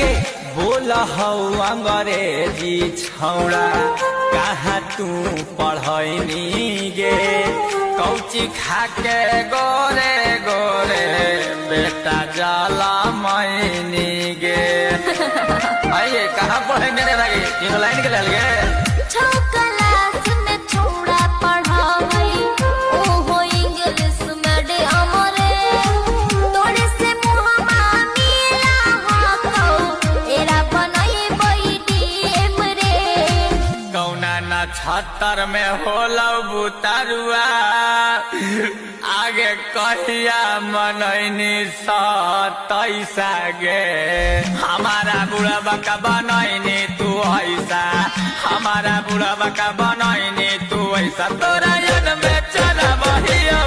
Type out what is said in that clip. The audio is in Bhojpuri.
गे बोल हौ अंग्रेजी छौड़ा कहाँ तू पढ़ैनी गे कौची खाके गोरे गोरे बेटा जाला मैनी गे आइए कहाँ पढ़ेंगे रे भाई तीनों लाइन के लेल गे छतर में होला बुतारुआ आगे कहिया मनैनी सतैसा गे हमारा बुढ़ा बका बनैनी तू ऐसा हमारा बुढ़ा बका बनैनी तू ऐसा तोरा जन में चला बहियो